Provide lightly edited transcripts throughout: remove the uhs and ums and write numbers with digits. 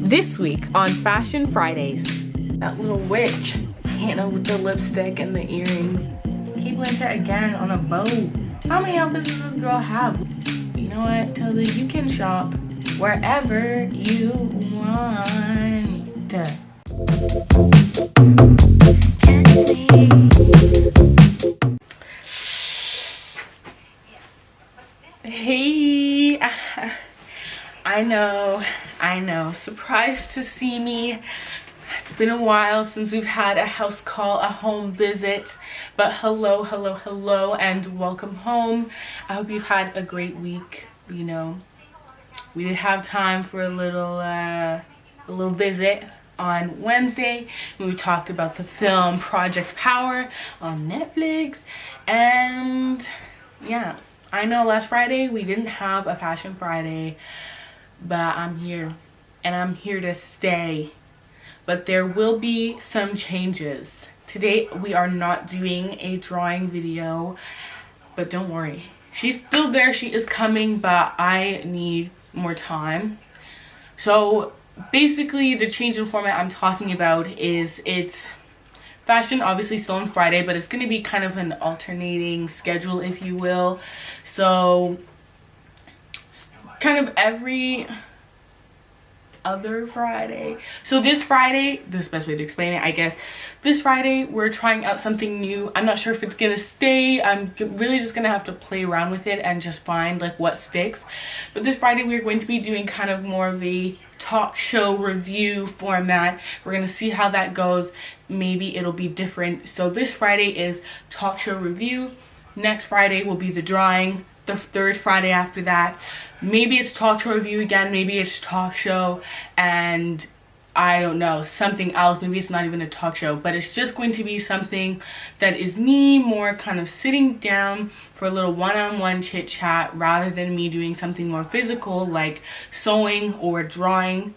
This week on Fashion Fridays. That little witch, Hannah with the lipstick and the earrings. Cate Blanchett again on a boat. How many outfits does this girl have? You know what, Tilda, you can shop wherever you want. Catch me. Hey, I know, surprised to see me. It's been a while since we've had a house call, a home visit, but hello, and welcome home. I hope you've had a great week. You know, we did have time for a little visit on Wednesday. We talked about the film Project Power on Netflix, and yeah, I know last Friday we didn't have a Fashion Friday, but I'm here and I'm here to stay. But there will be some changes. Today we are not doing a drawing video, but don't worry, she's still there, she is coming, but I need more time. So basically the change in format I'm talking about is it's fashion obviously still on Friday, but it's going to be kind of an alternating schedule, if you will. So kind of every other Friday. So this Friday, this is the best way to explain it, I guess. This Friday we're trying out something new. I'm not sure if it's gonna stay. I'm really just gonna have to play around with it and just find like what sticks. But this Friday we're going to be doing kind of more of a talk show review format. We're gonna see how that goes. Maybe it'll be different. So this Friday is talk show review. Next Friday will be the drawing. The third Friday after that, maybe it's talk show review again, maybe it's talk show, and I don't know, something else. Maybe it's not even a talk show, but it's just going to be something that is me more kind of sitting down for a little one-on-one chit chat rather than me doing something more physical like sewing or drawing.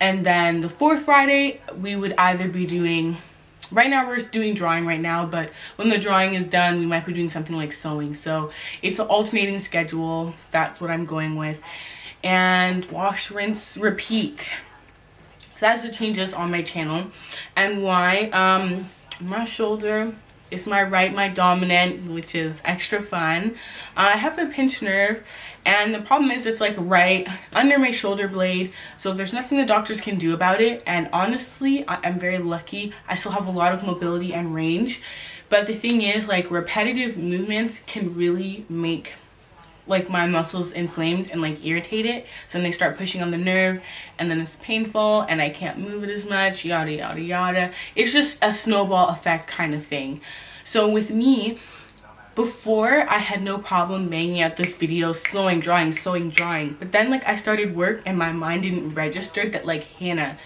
And then the fourth Friday we would either be doing, right now we're doing drawing right now, but when the drawing is done we might be doing something like sewing. So it's an alternating schedule. That's what I'm going with. And wash, rinse, repeat. So that's the changes on my channel. And why? My shoulder is my right, my dominant, which is extra fun. I have a pinched nerve, and the problem is it's like right under my shoulder blade, so there's nothing the doctors can do about it. And honestly, I'm very lucky. I still have a lot of mobility and range, but the thing is, like, repetitive movements can really make like my muscles inflamed and like irritated, so then they start pushing on the nerve, and then it's painful and I can't move it as much, yada yada yada. It's just a snowball effect kind of thing. So with me, before I had no problem banging out this video, sewing, drawing, but then like I started work and my mind didn't register that, like, Hannah,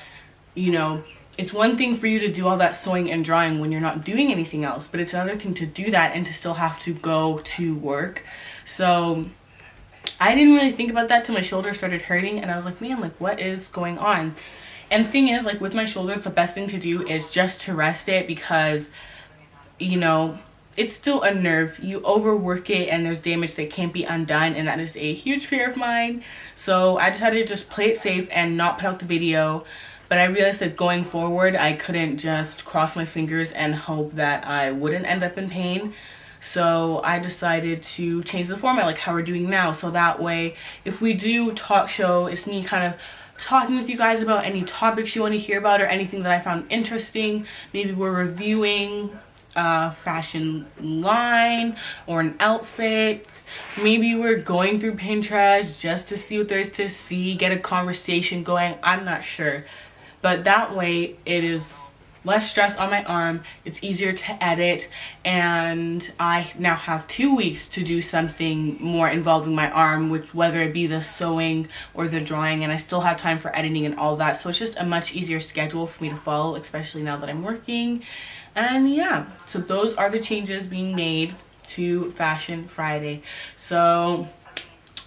you know, it's one thing for you to do all that sewing and drawing when you're not doing anything else, but it's another thing to do that and to still have to go to work. So I didn't really think about that till my shoulder started hurting, and I was like, man, like, what is going on? And the thing is, like, with my shoulders, the best thing to do is just to rest it, because, you know, it's still a nerve. You overwork it and there's damage that can't be undone, and that is a huge fear of mine. So I decided to just play it safe and not put out the video. But I realized that going forward I couldn't just cross my fingers and hope that I wouldn't end up in pain. So I decided to change the format like how we're doing now, so that way if we do talk show, it's me kind of talking with you guys about any topics you want to hear about or anything that I found interesting. Maybe we're reviewing a fashion line or an outfit. Maybe we're going through Pinterest just to see what there's to see, get a conversation going. I'm not sure, but that way it is less stress on my arm, it's easier to edit, and I now have 2 weeks to do something more involving my arm, which whether it be the sewing or the drawing, and I still have time for editing and all that. So it's just a much easier schedule for me to follow, especially now that I'm working. And yeah, so those are the changes being made to Fashion Friday. So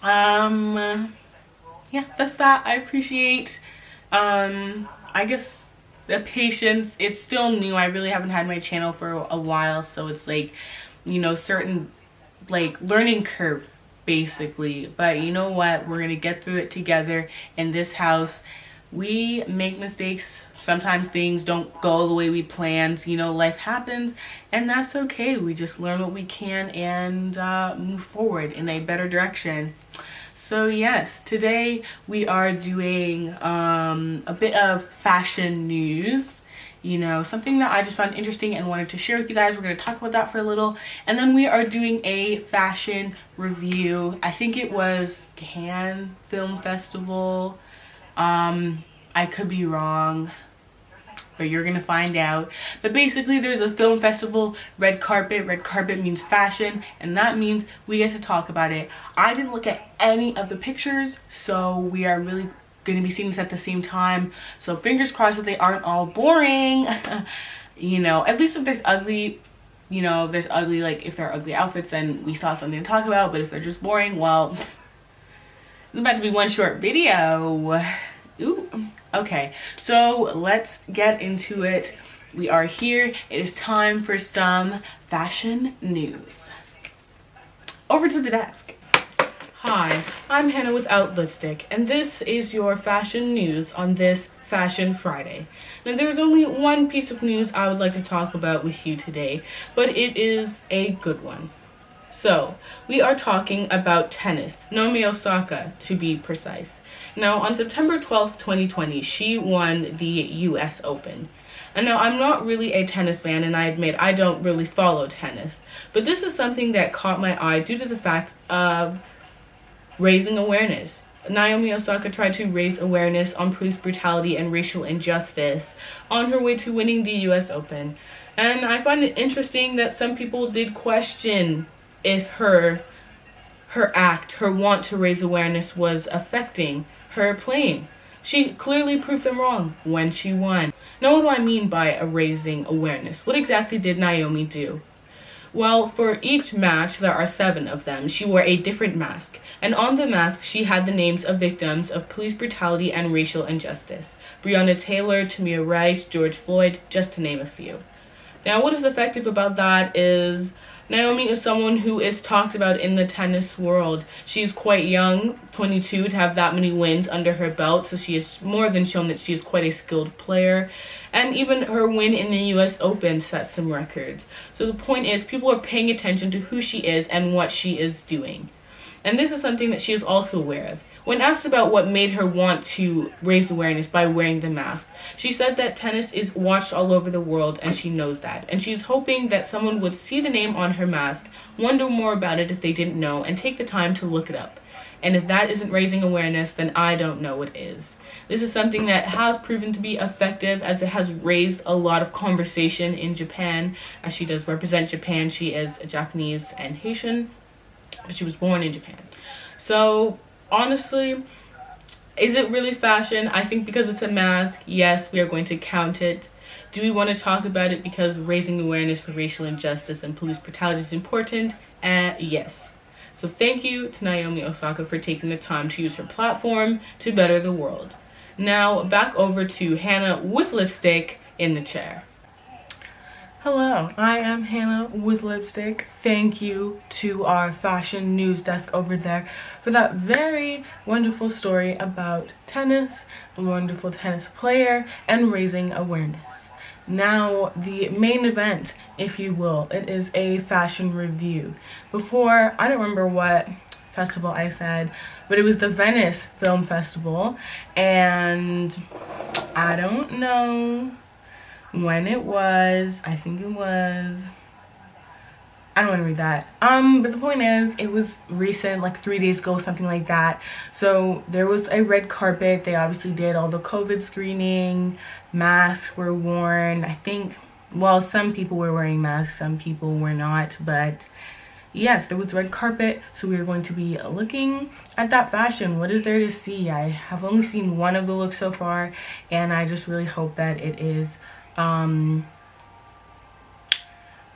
yeah, that's that. I appreciate I guess the patience. It's still new. I really haven't had my channel for a while, so it's like, you know, certain like learning curve basically. But you know what, we're gonna get through it together in this house. we make mistakes. Sometimes things don't go the way we planned. You know, life happens, and that's okay. We just learn what we can and move forward in a better direction. So yes, today we are doing a bit of fashion news. You know, something that I just found interesting and wanted to share with you guys. We're going to talk about that for a little, and then we are doing a fashion review. I think it was Cannes Film Festival. I could be wrong, but you're gonna find out. But basically, there's a film festival, red carpet. Red carpet means fashion, and that means we get to talk about it. I didn't look at any of the pictures, so we are really gonna be seeing this at the same time. So fingers crossed that they aren't all boring. You know, at least if there's ugly, you know, if there's ugly, like if there are ugly outfits, then we saw something to talk about. But if they're just boring, well, it's about to be one short video. Ooh. Okay, so let's get into it. We are here. It is time for some fashion news. Over to the desk. Hi, I'm Hannah without lipstick, and this is your fashion news on this Fashion Friday. Now, there's only one piece of news I would like to talk about with you today, but it is a good one. So, we are talking about tennis, Naomi Osaka to be precise. Now, on September 12th, 2020, she won the US Open. And now, I'm not really a tennis fan, and I admit I don't really follow tennis. But this is something that caught my eye due to the fact of raising awareness. Naomi Osaka tried to raise awareness on police brutality and racial injustice on her way to winning the US Open. And I find it interesting that some people did question if her act, her want to raise awareness was affecting her playing. She clearly proved them wrong when she won. Now, what do I mean by raising awareness? What exactly did Naomi do? Well, for each match, there are 7 of them, she wore a different mask. And on the mask, she had the names of victims of police brutality and racial injustice. Breonna Taylor, Tamir Rice, George Floyd, just to name a few. Now, what is effective about that is Naomi is someone who is talked about in the tennis world. She's quite young, 22, to have that many wins under her belt, so she has more than shown that she is quite a skilled player. And even her win in the US Open set some records. So the point is, people are paying attention to who she is and what she is doing. And this is something that she is also aware of. When asked about what made her want to raise awareness by wearing the mask, she said that tennis is watched all over the world, and she knows that. And she's hoping that someone would see the name on her mask, wonder more about it if they didn't know, and take the time to look it up. And if that isn't raising awareness, then I don't know what is. This is something that has proven to be effective, as it has raised a lot of conversation in Japan, as she does represent Japan. She is Japanese and Haitian, but she was born in Japan. So honestly, is it really fashion? I think because it's a mask, yes, we are going to count it. Do we want to talk about it because raising awareness for racial injustice and police brutality is important? Yes. So thank you to Naomi Osaka for taking the time to use her platform to better the world. Now back over to Hannah with lipstick in the chair. Hello, I am Hannah with lipstick. Thank you to our fashion news desk over there for that very wonderful story about tennis, a wonderful tennis player, and raising awareness. Now, the main event, if you will, it is a fashion review. Before, I don't remember what festival I said, but it was the Venice Film Festival, and I don't know when it was. I think it was, I don't want to read that. But the point is, it was recent, like 3 days ago, something like that. So there was a red carpet. They obviously did all the COVID screening. Masks were worn. I think, well, some people were wearing masks, some people were not. But yes, there was red carpet. So we are going to be looking at that fashion. What is there to see? I have only seen one of the looks so far, and I just really hope that it is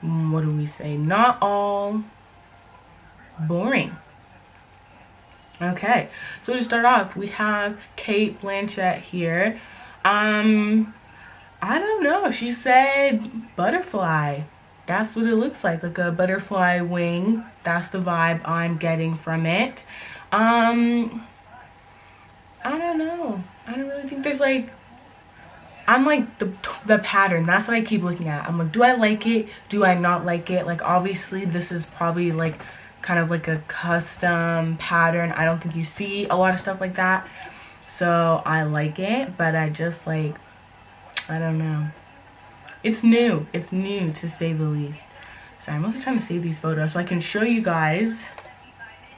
what do we say, not all boring. Okay, so to start off, we have Cate Blanchett here. I don't know, she said butterfly. That's what it looks like a butterfly wing. That's the vibe I'm getting from it. I don't know. I don't really think there's like, I'm like the pattern, that's what I keep looking at. I'm like, do I like it? Do I not like it? Like obviously this is probably like kind of like a custom pattern. I don't think you see a lot of stuff like that. So I like it, but I just like, I don't know. It's new. It's new to say the least. So I'm also trying to save these photos so I can show you guys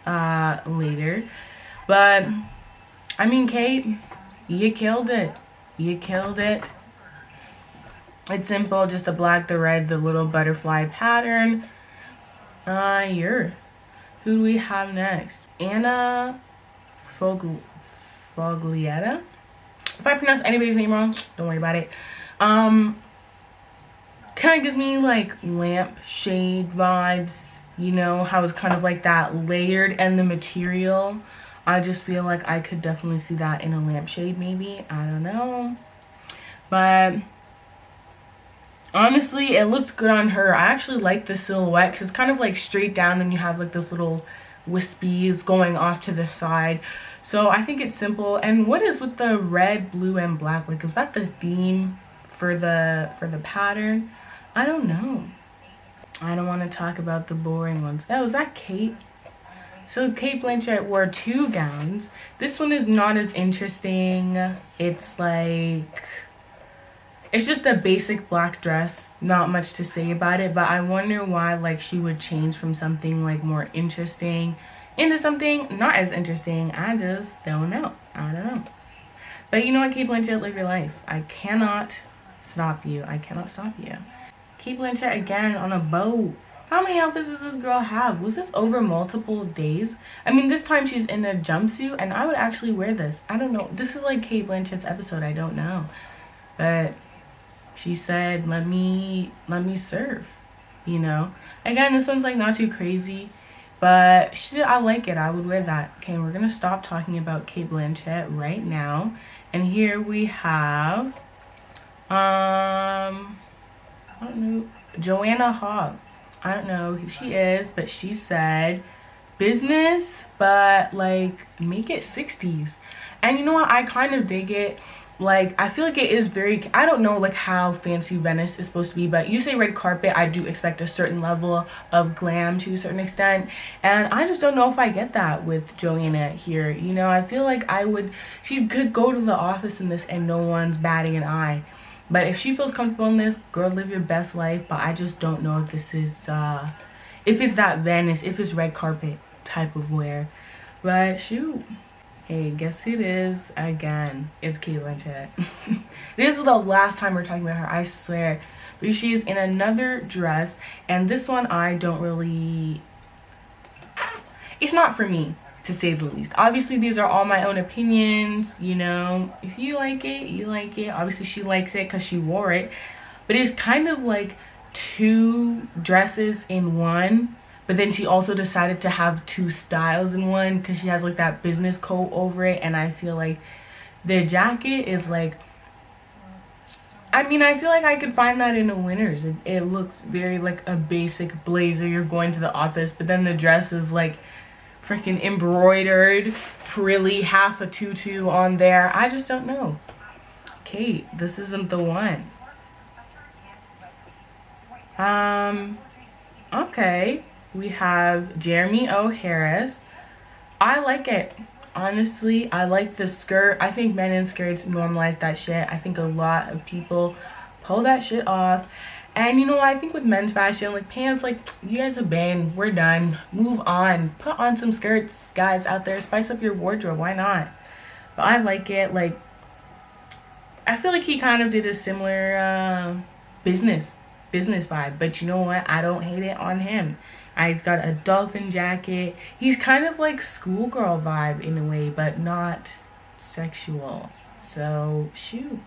later. But I mean, Kate, you killed it. You killed it. It's simple, just the black, the red, the little butterfly pattern. Who do we have next? Anna Foglietta. If I pronounce anybody's name wrong, don't worry about it. Kind of gives me like lampshade vibes, you know, how it's kind of like that layered, and the material, I just feel like I could definitely see that in a lampshade maybe. I don't know. But honestly, it looks good on her. I actually like the silhouette because it's kind of like straight down, then you have like this little wispies going off to the side. So I think it's simple. And what is with the red, blue, and black? Like, is that the theme for the pattern? I don't know. I don't want to talk about the boring ones. Oh, is that Kate? So Cate Blanchett wore 2 gowns. This one is not as interesting. It's like, it's just a basic black dress. Not much to say about it, but I wonder why like she would change from something like more interesting into something not as interesting. I just don't know. I don't know. But you know what, Cate Blanchett, live your life. I cannot stop you. I cannot stop you. Cate Blanchett again on a boat. How many outfits does this girl have? Was this over multiple days? I mean, this time she's in a jumpsuit, and I would actually wear this. I don't know. This is like Cate Blanchett's episode. I don't know. But she said, let me surf, you know. Again, this one's like not too crazy, but I like it. I would wear that. Okay, we're gonna stop talking about Cate Blanchett right now. And here we have I don't know, Joanna Hogg. I don't know who she is, but she said business, but like make it 60s. And you know what, I kind of dig it. Like, I feel like it is very, I don't know like how fancy Venice is supposed to be, but you say red carpet, I do expect a certain level of glam to a certain extent, and I just don't know if I get that with Joanna here. You know, I feel like she could go to the office in this and no one's batting an eye. But if she feels comfortable in this, girl, live your best life. But I just don't know if this is if it's that Venice, if it's red carpet type of wear. But shoot. Hey, guess who it is again? It's Cate Blanchett. This is the last time we're talking about her, I swear. But she is in another dress, and this one I don't really, it's not for me, to say the least. Obviously these are all my own opinions, you know. If you like it, you like it. Obviously she likes it because she wore it. But it's kind of like 2 dresses in one. But then she also decided to have 2 styles in one because she has like that business coat over it. And I feel like the jacket is like, I mean, I feel like I could find that in a winter's. It looks very like a basic blazer. You're going to the office, but then the dress is like freaking embroidered, frilly, half a tutu on there. I just don't know. Kate, this isn't the one. Okay. We have Jeremy O. Harris. I like it. Honestly, I like the skirt. I think men in skirts normalize that shit. I think a lot of people pull that shit off. And you know what, I think with men's fashion, like pants, like you guys have been, we're done, move on, put on some skirts, guys out there, spice up your wardrobe, why not? But I like it. Like, I feel like he kind of did a similar business vibe, but you know what, I don't hate it on him. He's got a dolphin jacket. He's kind of like schoolgirl vibe in a way, but not sexual. So shoot,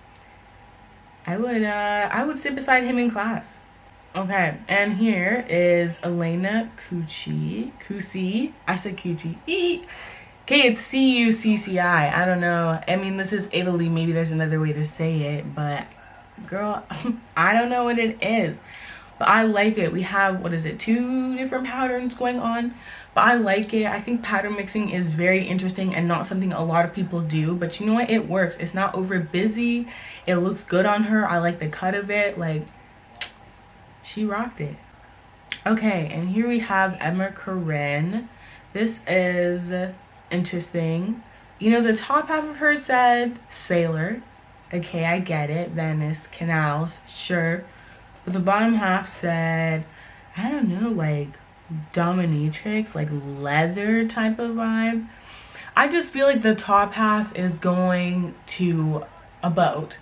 I would sit beside him in class. Okay, and here is Elena Cucci. I said Cucci. Okay, it's C-U-C-C-I. I don't know. I mean, this is Italy. Maybe there's another way to say it, but girl, I don't know what it is. but I like it. We have, what is it, 2 different patterns going on, but I like it. I think pattern mixing is very interesting and not something a lot of people do, but you know what, it works. It's not over busy. It looks good on her. I like the cut of it. Like, she rocked it. Okay, and here we have Emma Corinne. This is interesting. You know, the top half of her said sailor. Okay, I get it. Venice canals, sure. But the bottom half said, I don't know, like dominatrix, like leather type of vibe. I just feel like the top half is going to a boat,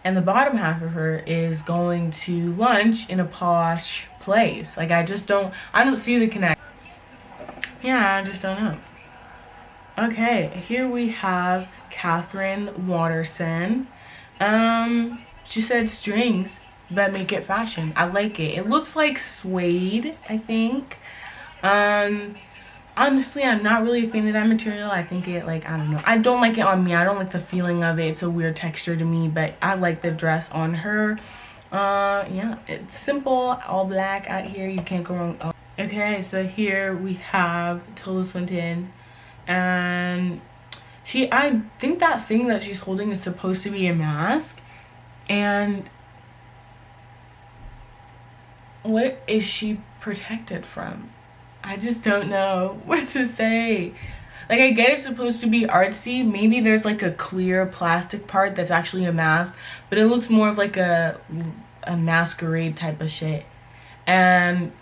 and the bottom half of her is going to lunch in a posh place. Like, I don't see the connection. Yeah, I just don't know. Okay, here we have Catherine Watterson. She said strings, but make it fashion. I like it. It looks like suede, I think. Honestly, I'm not really a fan of that material. I think it, like, I don't know, I don't like it on me. I don't like the feeling of it. It's a weird texture to me, but I like the dress on her. Yeah, it's simple, all black out here. You can't go wrong. Oh. Okay, so here we have Tilda Swinton, and I think that thing that she's holding is supposed to be a mask, and what is she protected from? I just don't know what to say. Like, I get it's supposed to be artsy. Maybe there's like a clear plastic part that's actually a mask, but it looks more of like a masquerade type of shit. And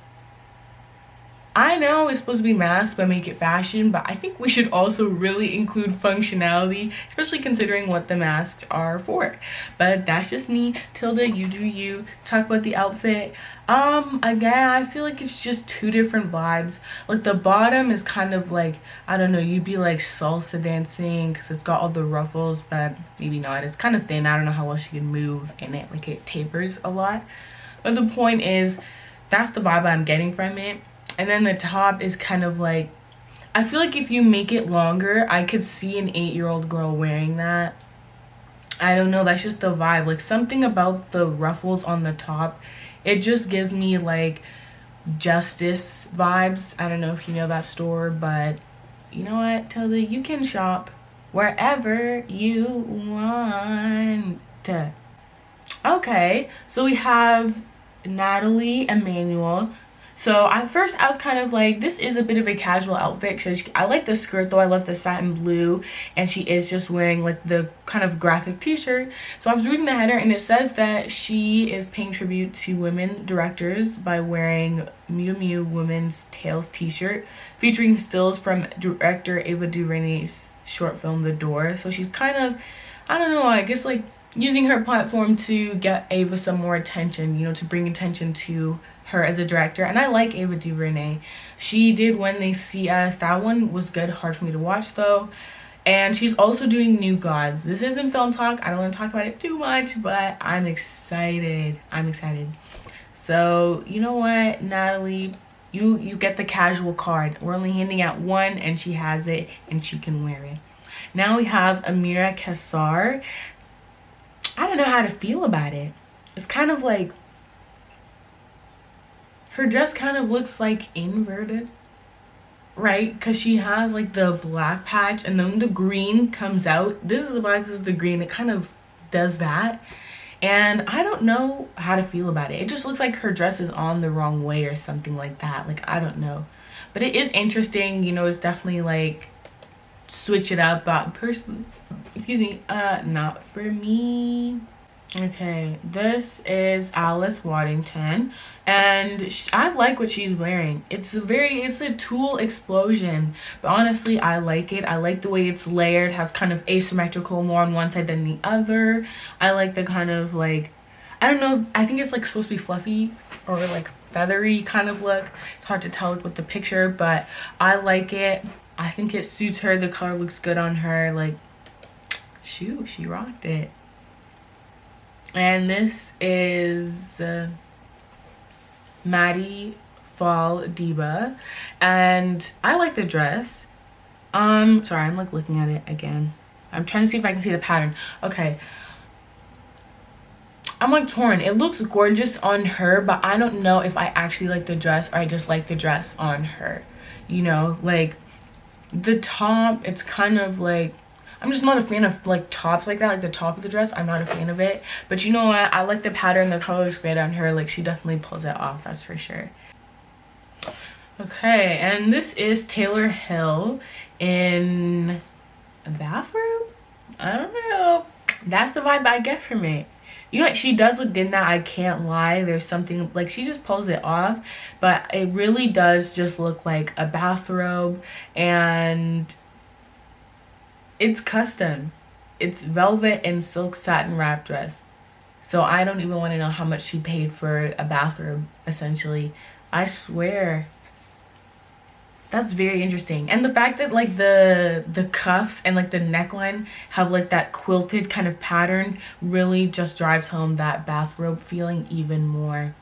I know it's supposed to be masked but make it fashion, but I think we should also really include functionality, especially considering what the masks are for. But that's just me. Tilda, you do you. Talk about the outfit. Again, I feel like it's just 2 different vibes. Like, the bottom is kind of like, I don't know, you'd be like salsa dancing because it's got all the ruffles, but maybe not. It's kind of thin. I don't know how well she can move in it. Like, it tapers a lot. But the point is, that's the vibe I'm getting from it. And then the top is kind of like, I feel like if you make it longer, I could see an 8-year-old girl wearing that. I don't know, that's just the vibe. Like, something about the ruffles on the top, it just gives me like Justice vibes. I don't know if you know that store, but you know what, Tilda, you can shop wherever you want. Okay, so we have Natalie Emanuel. So at first I was kind of like, this is a bit of a casual outfit because I like the skirt though. I love the satin blue, and she is just wearing like the kind of graphic t-shirt. So I was reading the header and it says that she is paying tribute to women directors by wearing Miu Miu Women's Tales t-shirt featuring stills from director Ava DuVernay's short film The Door. So she's kind of, I don't know, I guess like using her platform to get Ava some more attention, you know, to bring attention to her as a director. And I like Ava DuVernay. She did When They See Us. That one was good, hard for me to watch though. And she's also doing New Gods. This isn't film talk. I don't want to talk about it too much, but I'm excited. I'm excited. So you know what, Natalie, you get the casual card. We're only handing out 1 and she has it and she can wear it. Now we have Amira Kassar. I don't know how to feel about it. It's kind of like, her dress kind of looks like inverted, right? Because she has like the black patch and then the green comes out. This is the black, this is the green. It kind of does that. And I don't know how to feel about it. It just looks like her dress is on the wrong way or something like that. Like, I don't know. But it is interesting. You know, it's definitely like switch it up. But personally, excuse me, not for me. Okay, this is Alice Waddington, and I like what she's wearing. It's a tulle explosion, but honestly I like it. I like the way it's layered, has kind of asymmetrical, more on one side than the other. I like the kind of like, I don't know, I think it's like supposed to be fluffy or like feathery kind of look. It's hard to tell with the picture, but I like it. I think it suits her. The color looks good on her. Like, shoot, she rocked it. And this is Maddie Fall Diba, and I like the dress. Sorry, I'm like looking at it again. I'm trying to see if I can see the pattern. Okay, I'm like torn. It looks gorgeous on her, but I don't know if I actually like the dress or I just like the dress on her. You know, like the top, it's kind of like, I'm just not a fan of like tops like that, like the top of the dress. I'm not a fan of it, but you know what, I like the pattern. The color looks great on her. Like she definitely pulls it off, that's for sure. Okay, and this is Taylor Hill in a bathroom. I don't know, that's the vibe I get from it. You know what, she does look good in that, I can't lie. There's something like, she just pulls it off, but it really does just look like a bathrobe, and it's custom. It's velvet and silk satin wrap dress. So I don't even want to know how much she paid for a bathrobe, essentially. I swear. That's very interesting. And the fact that like the cuffs and like the neckline have like that quilted kind of pattern really just drives home that bathrobe feeling even more.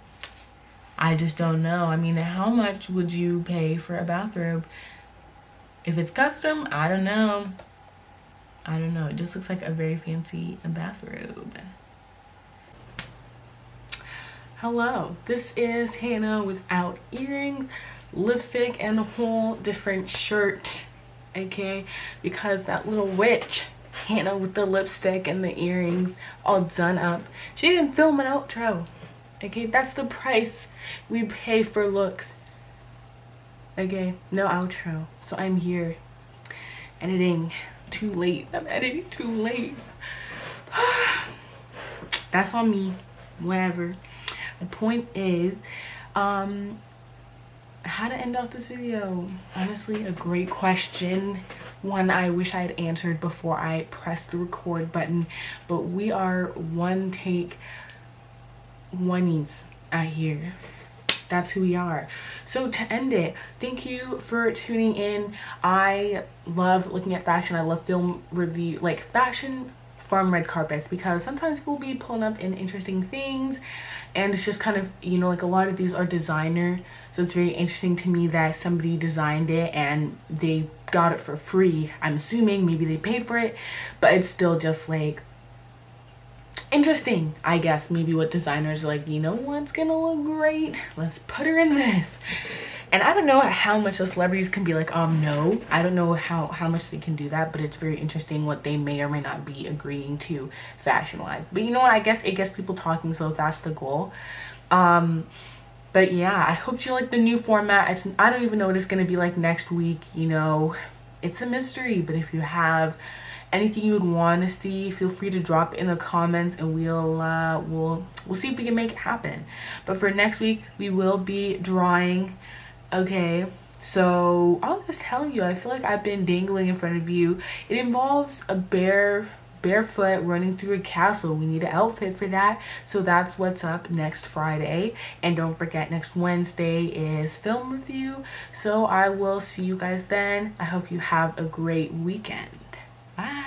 I just don't know. I mean, how much would you pay for a bathrobe? If it's custom, I don't know. I don't know. It just looks like a very fancy bathrobe. Hello, this is Hannah without earrings, lipstick, and a whole different shirt. Okay, because that little witch Hannah with the lipstick and the earrings all done up, she didn't film an outro. Okay, that's the price we pay for looks. Okay, no outro. So I'm here editing too late. I'm editing too late. That's on me. Whatever. The point is, how to end off this video. Honestly, a great question. One I wish I had answered before I pressed the record button. But we are one take oneies out here. That's who we are. So to end it, thank you for tuning in. I love looking at fashion. I love film review, like fashion from red carpets, because sometimes we'll be pulling up in interesting things, and it's just kind of, you know, like a lot of these are designer, so it's very interesting to me that somebody designed it and they got it for free. I'm assuming maybe they paid for it, but it's still just like interesting, I guess. Maybe what designers are like, you know what's gonna look great, let's put her in this. And I don't know how much the celebrities can be like, no. I don't know how much they can do that, but it's very interesting what they may or may not be agreeing to fashion wise. But you know what, I guess it gets people talking, so that's the goal. But yeah, I hope you like the new format. I don't even know what it's gonna be like next week, you know, it's a mystery. But if you have anything you would want to see, feel free to drop in the comments, and we'll see if we can make it happen. But for next week, we will be drawing. Okay, so I'll just tell you, I feel like I've been dangling in front of you. It involves a barefoot running through a castle. We need an outfit for that, so that's what's up next Friday. And don't forget, next Wednesday is film review, so I will see you guys then. I hope you have a great weekend. Bye.